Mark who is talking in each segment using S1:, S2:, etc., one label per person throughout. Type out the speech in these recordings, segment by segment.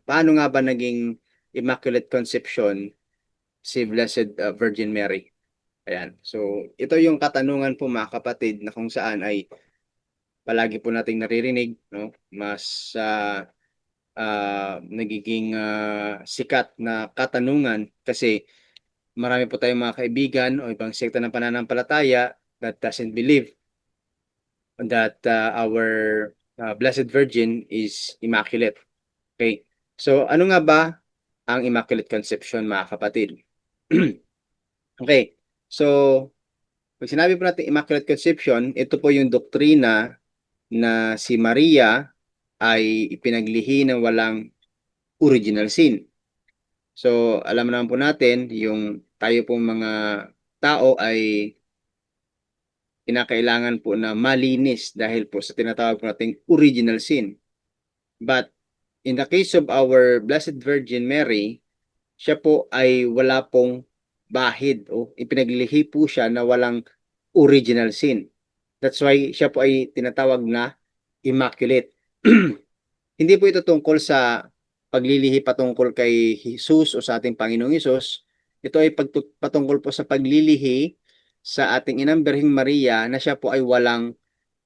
S1: paano nga ba naging Immaculate Conception si Blessed Virgin Mary? Ayan. So, ito yung katanungan po mga kapatid na kung saan ay palagi po nating naririnig, no? Mas nagiging sikat na katanungan kasi marami po tayong mga kaibigan o ibang sekta ng pananampalataya that doesn't believe that our Blessed Virgin is immaculate. Okay? So, ano nga ba ang Immaculate Conception, mga kapatid? Okay. So, pag sinabi po natin Immaculate Conception, ito po yung doktrina na si Maria ay ipinaglihi ng walang original sin. So, alam naman po natin, yung tayo pong mga tao ay kinakailangan po na malinis dahil po sa tinatawag po nating original sin. But in the case of our Blessed Virgin Mary, siya po ay wala pong bahid o ipinaglihi po siya na walang original sin. That's why siya po ay tinatawag na immaculate. Hindi po ito tungkol sa paglilihi patungkol kay Jesus o sa ating Panginoong Hesus. Ito ay patungkol po sa paglilihi sa ating Inang Birheng Maria na siya po ay walang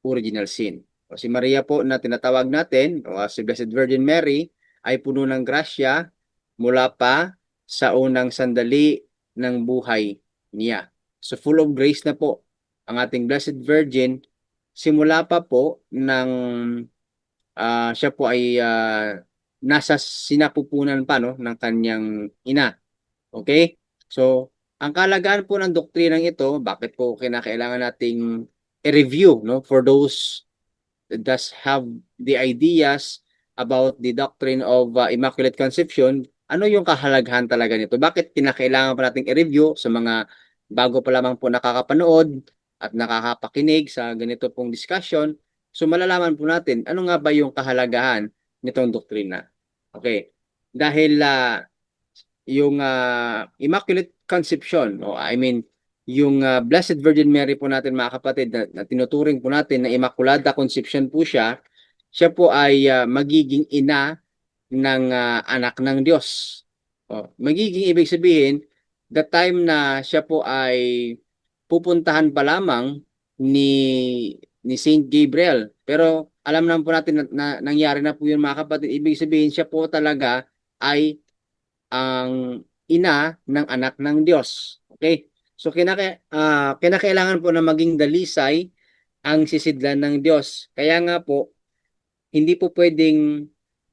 S1: original sin. O si Maria po na tinatawag natin, o si Blessed Virgin Mary, ay puno ng grasya mula pa sa unang sandali ng buhay niya. So full of grace na po ang ating Blessed Virgin simula pa po ng siya po ay nasa sinapupunan pa no, ng kanyang ina. Okay? So, ang kalagaan po ng doktrinang ito, bakit po kinakailangan nating i-review no, for those that does have the ideas about the doctrine of Immaculate Conception, ano yung kahalagahan talaga nito? Bakit kinakailangan pa nating i-review sa mga bago pa lamang po nakakapanood at nakakapakinig sa ganito pong discussion? So malalaman po natin ano nga ba yung kahalagahan nitong doktrina. Okay. Dahil yung Immaculate Conception, o I mean, yung Blessed Virgin Mary po natin mga kapatid na tinuturing po natin na Immaculada Conception po siya, siya po ay magiging ina ng anak ng Diyos. O, magiging ibig sabihin, the time na siya po ay pupuntahan pa lamang ni Saint Gabriel. Pero alam naman po natin na nangyari na po yun mga kapatid. Ibig sabihin siya po talaga ay ang ina ng anak ng Diyos. Okay? So kinakailangan po na maging dalisay ang sisidlan ng Diyos. Kaya nga po, hindi po pwedeng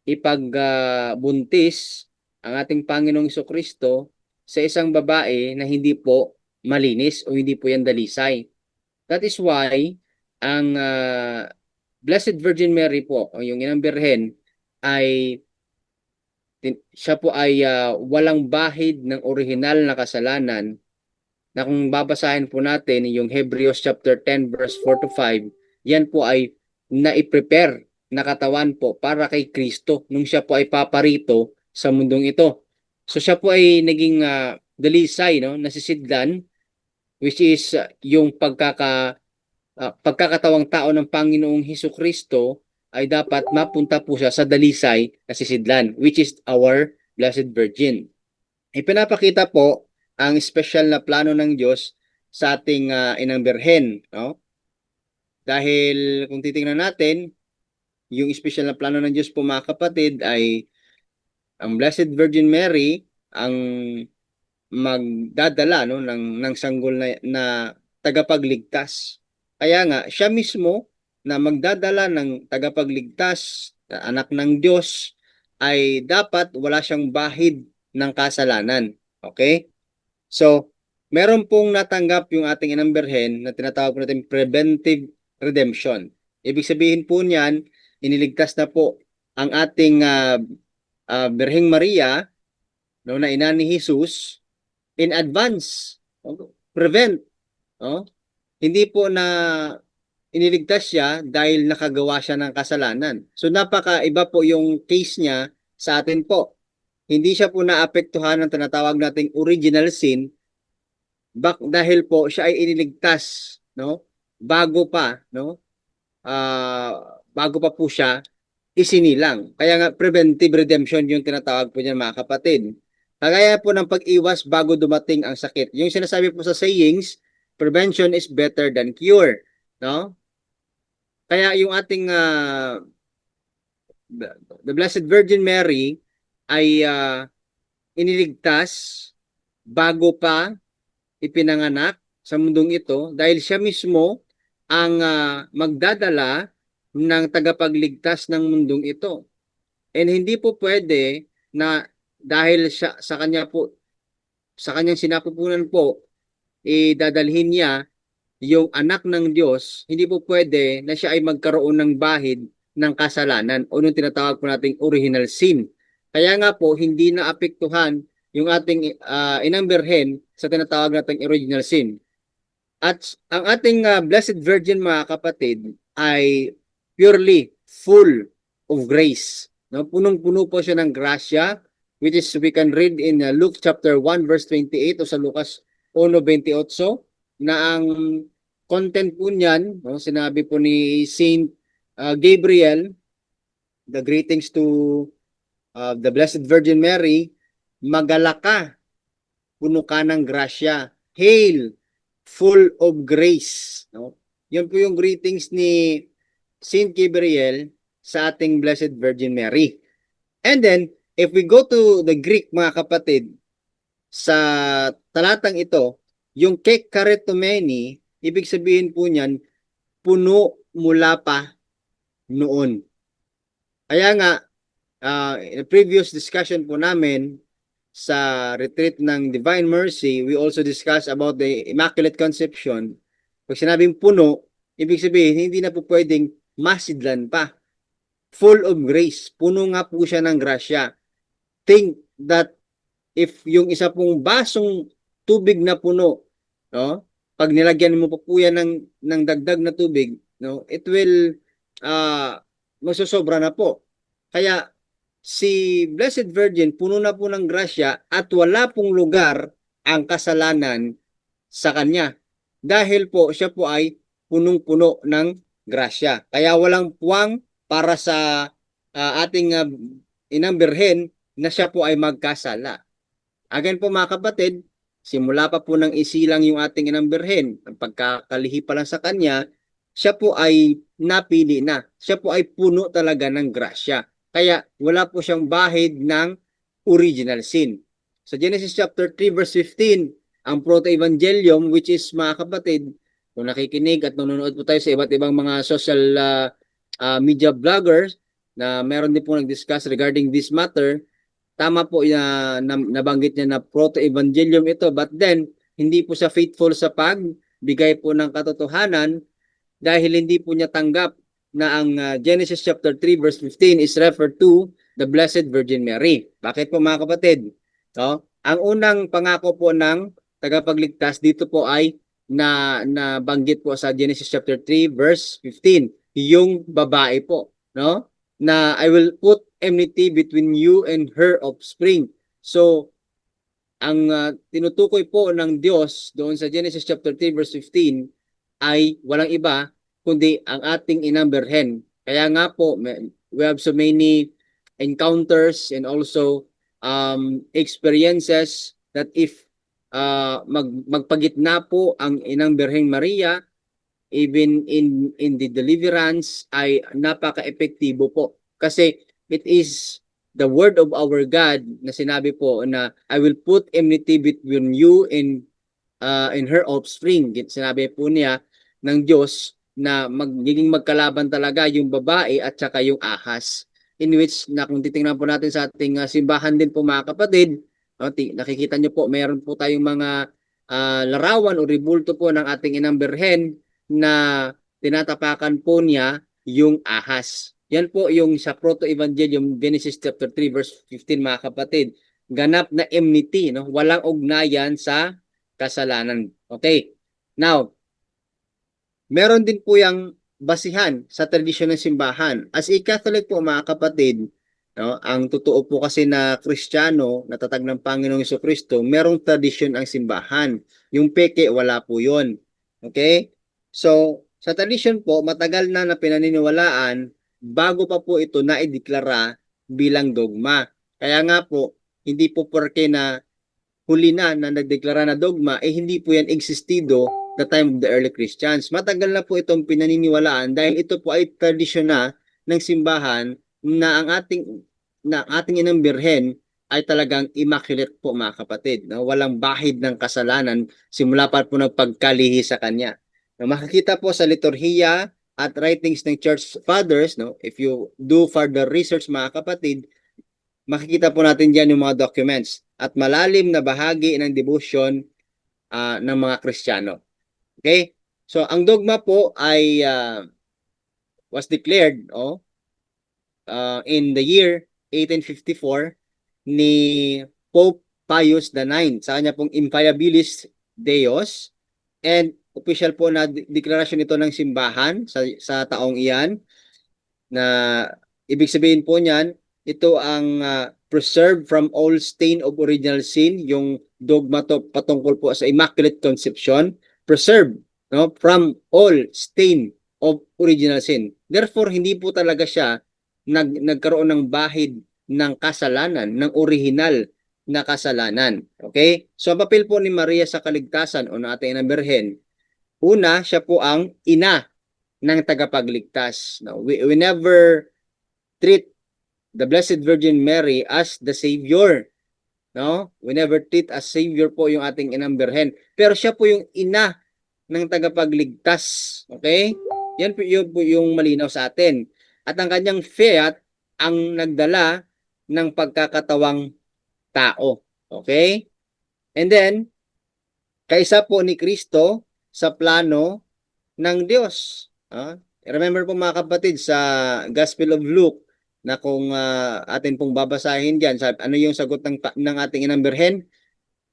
S1: ipagbuntis ang ating Panginoong Kristo sa isang babae na hindi po malinis o hindi po yan dalisay. That is why ang Blessed Virgin Mary po, o yung inang birhen, ay siya po ay walang bahid ng orihinal na kasalanan na kung babasahin po natin yung Hebrews chapter 10 verse 4 to 5, yan po ay naiprepare na katawan po para kay Kristo nung siya po ay paparito sa mundong ito. So siya po ay naging dalisay, no, nasisidlan, which is yung pagkakatawang tao ng Panginoong Hesus Kristo ay dapat mapunta po siya sa dalisay na sisidlan, which is our Blessed Virgin. Ipinapakita po ang special na plano ng Diyos sa ating inang birhen. No? Dahil kung titingnan natin, yung special na plano ng Diyos po mga kapatid ay ang Blessed Virgin Mary ang magdadala no, ng sanggol na tagapagligtas. Kaya nga, siya mismo na magdadala ng tagapagligtas, na anak ng Diyos, ay dapat wala siyang bahid ng kasalanan. Okay? So, meron pong natanggap yung ating inang birhen na tinatawag po natin preventive redemption. Ibig sabihin po niyan, iniligtas na po ang ating Birheng Maria, no, na ina ni Jesus, in advance. Prevent. No? Hindi po na iniligtas siya dahil nakagawa siya ng kasalanan. So napakaiba po yung case niya sa atin po. Hindi siya po naapektuhan ng tinatawag nating original sin dahil po siya ay iniligtas, no? Bago pa, no? Bago pa po siya isinilang. Kaya nga preventive redemption yung tinatawag po niyan mga kapatid. Kagaya po ng pag-iwas bago dumating ang sakit. Yung sinasabi po sa sayings, prevention is better than cure, no? Kaya yung ating the Blessed Virgin Mary ay iniligtas bago pa ipinanganak sa mundong ito dahil siya mismo ang magdadala ng tagapagligtas ng mundong ito. And hindi po pwede na dahil siya, sa kanyang sinapupunan po, idadalhin niya yung anak ng Diyos, hindi po pwede na siya ay magkaroon ng bahid ng kasalanan o nung tinatawag po nating original sin. Kaya nga po, hindi na apektuhan yung ating inang birhen sa tinatawag nating original sin. At ang ating Blessed Virgin mga kapatid ay purely full of grace. No? Punong-puno po siya ng grasya, which is we can read in Luke chapter 1 verse 28 o sa Lucas 1:28 na ang content po niyan, no, sinabi po ni Saint Gabriel, the greetings to the Blessed Virgin Mary, magalaka, puno ka ng grasya. Hail, full of grace. No? Yan po yung greetings ni Saint Gabriel sa ating Blessed Virgin Mary. And then, if we go to the Greek, mga kapatid, sa talatang ito, yung kekaritomeni, ibig sabihin po niyan, puno mula pa noon. Kaya nga, in a previous discussion po namin, sa retreat ng Divine Mercy, we also discussed about the Immaculate Conception. Pag sinabing puno, ibig sabihin, hindi na po pwedeng masidlan pa. Full of grace. Puno nga po siya ng grasya. Think that if yung isa pong basong tubig na puno, no, pag nilagyan mo po yan ng dagdag na tubig, no, it will magsosobra na po. Kaya si Blessed Virgin puno na po ng grasya at wala pong lugar ang kasalanan sa kanya. Dahil po siya po ay punong-puno ng grasya. Kaya walang puwang para sa ating inang birhen na siya po ay magkasala. Again po mga kapatid, simula pa po ng isilang yung ating inang birhen, ang pagkakalihi pa lang sa kanya, siya po ay napili na. Siya po ay puno talaga ng grasya. Kaya wala po siyang bahid ng original sin. Sa Genesis chapter 3 verse 15, ang proto-evangelium, which is mga kapatid, kung nakikinig at nanonood po tayo sa iba't ibang mga social media vloggers na meron din po nag-discuss regarding this matter, tama po nabanggit niya na proto-evangelium ito, but then hindi po siya faithful sa pagbigay po ng katotohanan dahil hindi po niya tanggap na ang Genesis chapter 3 verse 15 is referred to the Blessed Virgin Mary. Bakit po mga kapatid? No? Ang unang pangako po ng tagapagligtas dito po ay nabanggit po sa Genesis chapter 3 verse 15, yung babae po, no? Na I will put enmity between you and her offspring. So, ang tinutukoy po ng Diyos doon sa Genesis chapter 3 verse 15 ay walang iba kundi ang ating inang birhen. Kaya nga po, we have so many encounters and also experiences that if magpagitna po ang inang birheng Maria, even in the deliverance ay napaka-epektibo po. Kasi it is the word of our God na sinabi po na I will put enmity between you and her offspring. Sinabi po niya ng Diyos na magiging magkalaban talaga yung babae at saka yung ahas. In which, na kung titingnan po natin sa ating simbahan din po mga kapatid, nakikita nyo po, meron po tayong mga larawan o ribulto po ng ating inang birhen na tinatapakan po niya yung ahas. Yan po yung sa Proto-Evangelium, Genesis chapter 3 verse 15 mga kapatid. Ganap na enmity, no? Walang ugnayan sa kasalanan. Okay. Now, meron din po yung basihan sa tradisyon ng simbahan. As a Catholic po mga kapatid, no, ang totoo po kasi na Kristiyano, natatag ng Panginoong Jesucristo, merong tradisyon ang simbahan. Yung peke, wala po yun. Okay? So, sa tradisyon po, matagal na pinaniniwalaan bago pa po ito naideklara bilang dogma. Kaya nga po, hindi po porke na huli na nagdeklara na dogma, hindi po yan existido the time of the early Christians. Matagal na po itong pinaniniwalaan dahil ito po ay tradisyon na ng simbahan na ang ating inang birhen ay talagang immaculate po mga kapatid. No? Walang bahid ng kasalanan simula pa po ng pagkalihi sa kanya. No, makikita po sa liturhiya at writings ng Church Fathers, no? If you do further research mga kapatid, makikita po natin diyan yung mga documents at malalim na bahagi ng devotion ng mga Kristiyano. Okay? So, ang dogma po ay was declared in the year 1854 ni Pope Pius IX sa kanya pong Infallibilis Deos, and official po na deklarasyon ito ng simbahan sa taong iyan, na ibig sabihin po niyan, ito ang preserved from all stain of original sin, yung dogma to patungkol po sa Immaculate Conception, preserved, no, from all stain of original sin. Therefore, hindi po talaga siya nagkaroon ng bahid ng kasalanan, ng original na kasalanan. Okay? So, ang papel po ni Maria sa kaligtasan o ng ating inang Birhen, una, siya po ang ina ng tagapagligtas. No, we never treat the Blessed Virgin Mary as the Savior. No? We never treat as Savior po yung ating inang Birhen. Pero siya po yung ina ng tagapagligtas. Okay? Yan po yung malinaw sa atin. At ang kanyang fiat ang nagdala ng pagkakatawang tao. Okay? And then, kaisa po ni Kristo sa plano ng Diyos. Remember po mga kapatid sa Gospel of Luke na kung atin pong babasahin diyan, ano yung sagot ng ating inang Birhen?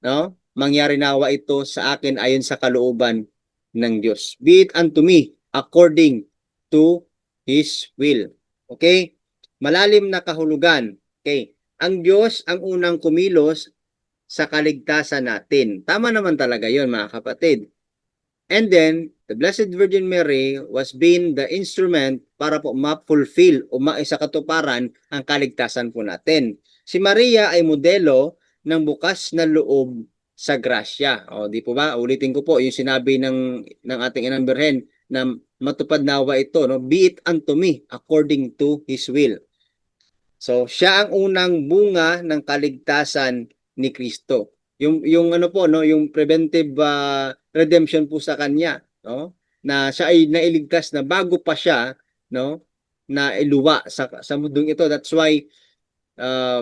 S1: No? Mangyari nawa ito sa akin ayon sa kalooban ng Diyos. Be it unto me according to His will. Okay? Malalim na kahulugan. Okay? Ang Diyos ang unang kumilos sa kaligtasan natin. Tama naman talaga yon mga kapatid. And then, the Blessed Virgin Mary was being the instrument para po ma-fulfill o maisakatuparan ang kaligtasan po natin. Si Maria ay modelo ng bukas na loob sa grasya. O, di po ba? Ulitin ko po yung sinabi ng ating inang Birhen na matupad nawa ito. No? Be it unto me according to His will. So, siya ang unang bunga ng kaligtasan ni Kristo. Yung ano po, no, yung preventive redemption po sa kanya, no, na siya ay nailigtas na bago pa siya, no, na iluwa sa mundong ito. That's why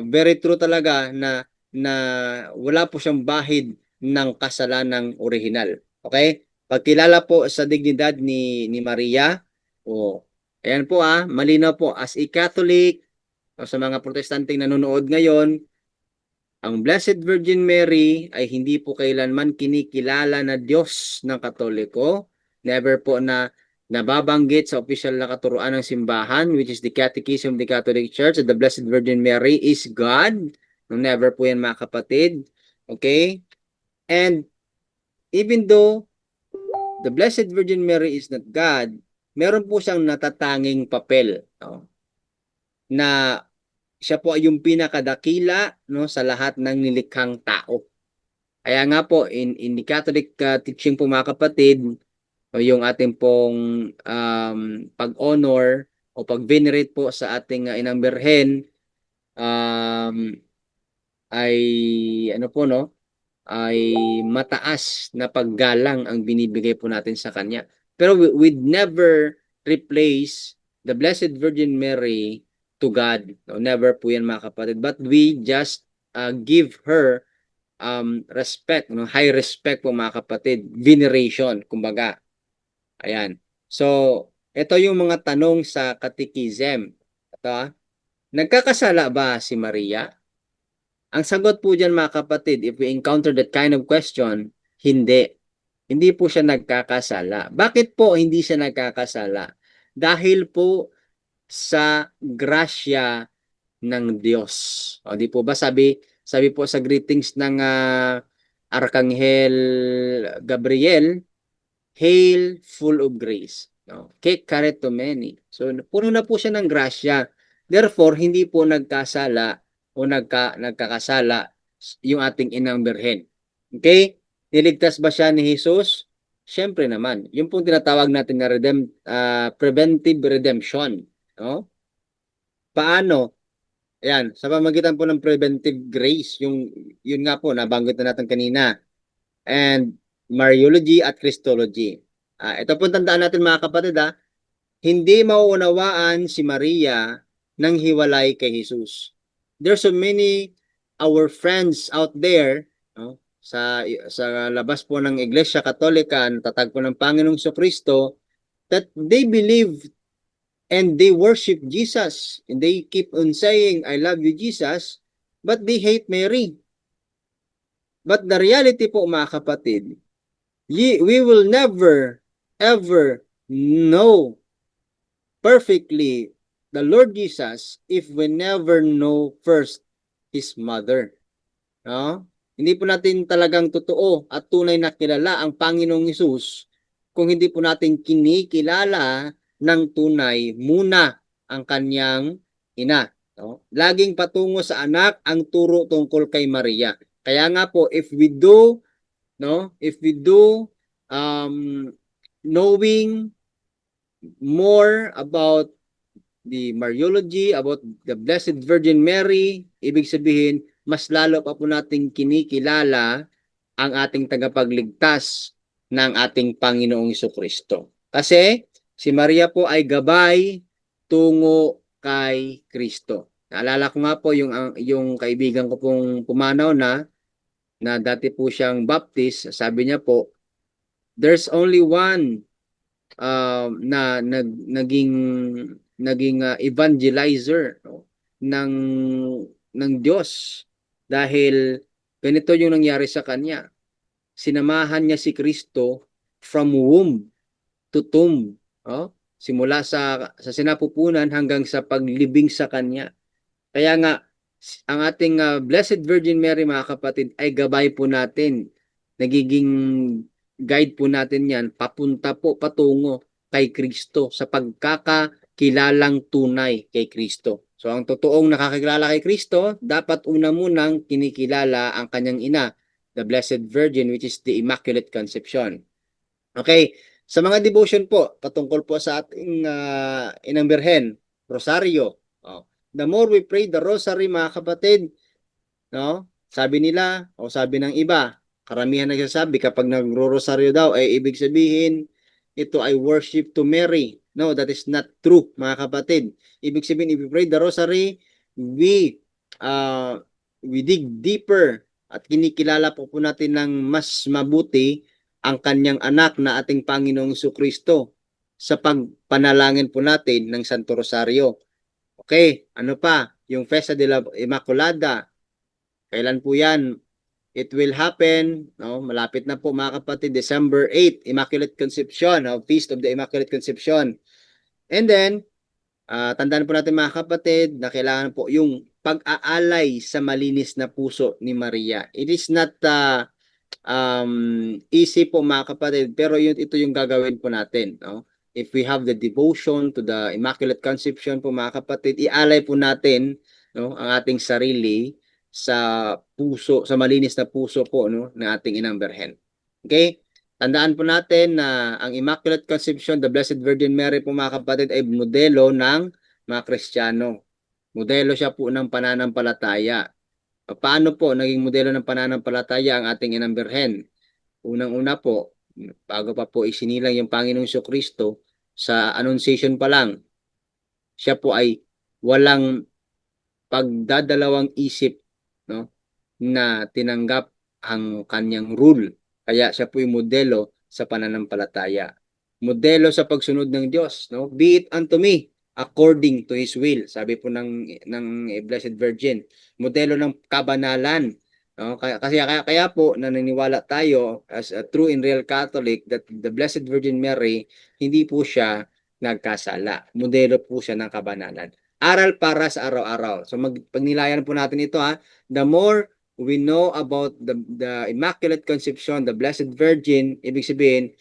S1: very true talaga na wala po siyang bahid ng kasalanang original. Okay? Pagkilala po sa dignidad ni Maria, ayan po malinaw po, as a Catholic, sa mga protestanteng nanonood ngayon, ang Blessed Virgin Mary ay hindi po kailanman kinikilala na Diyos ng Katoliko. Never po na nababanggit sa official na katuruan ng simbahan, which is the Catechism of the Catholic Church, that the Blessed Virgin Mary is God. Never po yan mga kapatid. Okay? And even though the Blessed Virgin Mary is not God, meron po siyang natatanging papel, no? Na siya po ay yung pinakadakila, no, sa lahat ng nilikhang tao. Kaya nga po in the Catholic teaching po mga kapatid, yung ating pong pag-honor o pag-venerate po sa ating inang Birhen ay ano po, no, ay mataas na paggalang ang binibigay po natin sa kanya. Pero we'd never replace the Blessed Virgin Mary to God. No, never po yan mga kapatid. But we just give her respect, no? High respect po mga kapatid. Veneration, kumbaga. Ayan. So, ito yung mga tanong sa Catechism. Ito, nagkakasala ba si Maria? Ang sagot po dyan mga kapatid, if we encounter that kind of question, hindi. Hindi po siya nagkakasala. Bakit po hindi siya nagkakasala? Dahil po sa grasya ng Diyos. O di po ba sabi po sa greetings ng Arkanghel Gabriel, Hail full of grace. No? Cake carried to many. So, puno na po siya ng grasya. Therefore, hindi po nagkasala o nagkakasala yung ating inang birhen. Okay? Niligtas ba siya ni Jesus? Siyempre naman. Yung pong tinatawag natin na preventive redemption. No? Paano? Ayan, sa pamagitan po ng preventive grace, yun nga po, nabanggit na natin kanina, and Mariology at Christology. Ito po tandaan natin mga kapatid, hindi mauunawaan si Maria nang hiwalay kay Jesus. There's so many our friends out there, no, sa labas po ng Iglesia Katolika, tatag po ng Panginoong Kristo, that they believe and they worship Jesus. And they keep on saying, I love you, Jesus, but they hate Mary. But the reality po, mga kapatid, we will never, ever know perfectly the Lord Jesus if we never know first His mother. No? Hindi po natin talagang totoo at tunay na kilala ang Panginoong Hesus kung hindi po natin kinikilala ng tunay muna ang kanyang ina. No? Laging patungo sa anak ang turo tungkol kay Maria. Kaya nga po, if we do knowing more about the Mariology, about the Blessed Virgin Mary, ibig sabihin, mas lalo pa po nating kinikilala ang ating tagapagligtas ng ating Panginoong Kristo. Kasi si Maria po ay gabay tungo kay Kristo. Naalala ko nga po yung kaibigan ko pong pumanaw na dati po siyang Baptist, sabi niya po, there's only one na naging evangelizer, no, ng Diyos dahil ganito yung nangyari sa kanya. Sinamahan niya si Kristo from womb to tomb, no? Simula sa sinapupunan hanggang sa paglibing sa kanya. Kaya nga ang ating Blessed Virgin Mary, mga kapatid, ay gabay po natin. Nagiging guide po natin yan papunta po patungo kay Kristo sa pagkakakilalang tunay kay Kristo. So ang totoong nakakilala kay Kristo, dapat una munang kinikilala ang kanyang ina, the Blessed Virgin, which is the Immaculate Conception. Okay, sa mga devotion po, patungkol po sa ating Inang Birhen, Rosario. The more we pray the Rosary, mga kapatid, no? Sabi nila, o sabi ng iba, karamihan nagsasabi kapag nagro-rosaryo daw, ay ibig sabihin, ito ay worship to Mary. No, that is not true, mga kapatid. Ibig sabihin, if we pray the Rosary, we dig deeper at kinikilala po natin ng mas mabuti ang kanyang anak na ating Panginoong Kristo sa pagpanalangin po natin ng Santo Rosario. Okay, ano pa? Yung Festa de la Immaculada. Kailan po yan? It will happen, no? Malapit na po, mga kapatid, December 8, Immaculate Conception, Feast of the Immaculate Conception. And then, tandaan po natin, mga kapatid, na kailangan po yung pag-aalay sa malinis na puso ni Maria. It is not easy po, mga kapatid, pero ito yung gagawin po natin, no? If we have the devotion to the Immaculate Conception po, mga kapatid, ialay po natin, no, ang ating sarili sa puso, sa malinis na puso po, no, ng ating Inang Birhen. Okay? Tandaan po natin na ang Immaculate Conception, the Blessed Virgin Mary po, mga kapatid, ay modelo ng mga Kristiyano. Modelo siya po ng pananampalataya. Paano po naging modelo ng pananampalataya ang ating Inang Birhen? Unang-una po, bago pa po isinilang yung Panginoong Kristo, sa Annunciation pa lang, siya po ay walang pagdadalawang isip, no, na tinanggap ang kanyang rule. Kaya siya po yung modelo sa pananampalataya. Modelo sa pagsunod ng Diyos, no? Be it unto me according to His will. Sabi po ng Blessed Virgin. Modelo ng kabanalan. No? Kaya po naniniwala tayo as a true and real Catholic that the Blessed Virgin Mary, hindi po siya nagkasala. Modelo po siya ng kabanalan. Aral para sa araw-araw. So pagnilayan po natin ito, the more we know about the Immaculate Conception, the Blessed Virgin, ibig sabihin,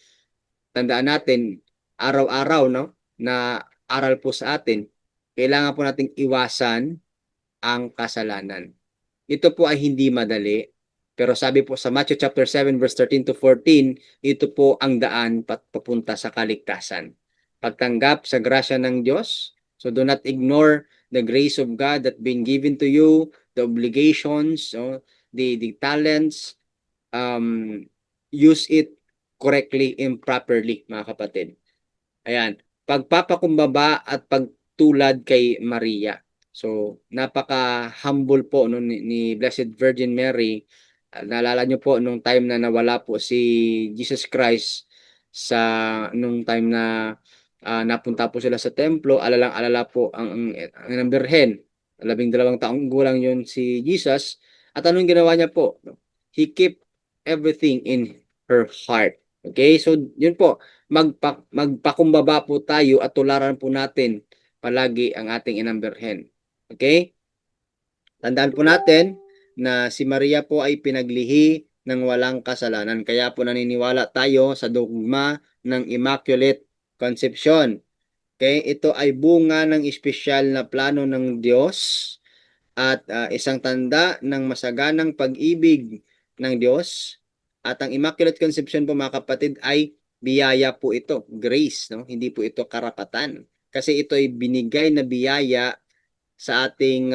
S1: tandaan natin, araw-araw, no, na aral po sa atin. Kailangan po nating iwasan ang kasalanan. Ito po ay hindi madali, pero sabi po sa Matthew chapter 7 verse 13 to 14, ito po ang daan papunta sa kaligtasan. Pagtanggap sa grasya ng Diyos. So do not ignore the grace of God that being given to you, the obligations, the talents, use it correctly and properly, mga kapatid. Ayan, pagpapakumbaba at pagtulad kay Maria. So, napaka-humble po no, ni Blessed Virgin Mary. Naalala nyo po nung time na nawala po si Jesus Christ sa nung time na napunta po sila sa templo, alalang-alala po ang Birhen. 12 taong gulang yun si Jesus. At anong ginawa niya po? He kept everything in her heart. Okay? So, yun po, magpakumbaba po tayo at tularan po natin palagi ang ating Inang Birhen. Okay? Tandaan po natin na si Maria po ay pinaglihi ng walang kasalanan. Kaya po naniniwala tayo sa dogma ng Immaculate Conception. Okay? Ito ay bunga ng espesyal na plano ng Diyos at isang tanda ng masaganang pag-ibig ng Diyos. At ang Immaculate Conception po, mga kapatid, ay biyaya po ito, grace, no? Hindi po ito karapatan. Kasi ito ay binigay na biyaya sa ating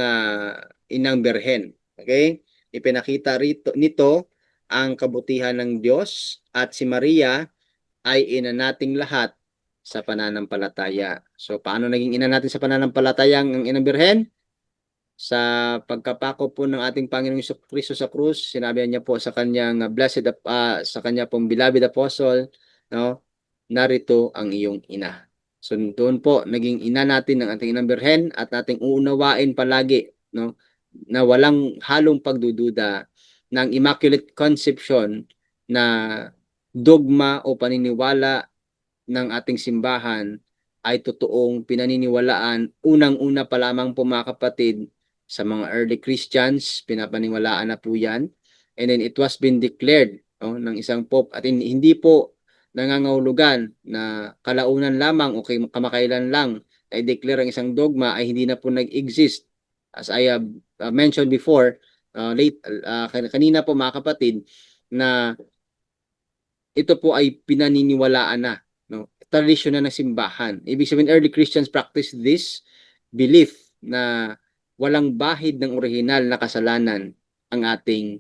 S1: Inang Birhen. Okay? Ipinakita nito ang kabutihan ng Diyos at si Maria ay ina nating lahat sa pananampalataya. So, paano naging ina natin sa pananampalataya ang Inang Birhen? Sa pagkapako po ng ating Panginoong Kristo sa krus, sinabi niya po sa kanyang sa kanya pong beloved apostle, no, narito ang iyong ina. So doon po naging ina natin ng ating Inang Birhen at nating uunawain palagi, no, na walang halong pagdududa ng Immaculate Conception na dogma o paniniwala ng ating simbahan ay totoong pinaniniwalaan unang-una pa lamang po, mga kapatid, sa mga early Christians, pinapaniwalaan na po yan. And then it was been declared ng isang pope at hindi po nangangahulugan na kalaunan lamang o kamakailan lang na i-declare ang isang dogma ay hindi na po nag-exist. As I have mentioned before, kanina po, mga kapatid, na ito po ay pinaniniwalaan na, no? Tradisyon na ng simbahan. Ibig sabihin, early Christians practice this belief na walang bahid ng orihinal na kasalanan ang ating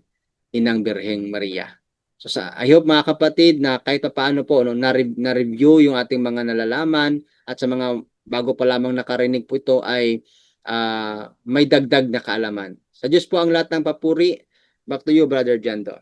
S1: Inang Birheng Maria. So I hope, mga kapatid, na kahit paano po na-review yung ating mga nalalaman at sa mga bago pa lamang nakarinig po ito ay may dagdag na kaalaman. Sa Diyos po ang lahat ng papuri. Back to you, Brother Jando.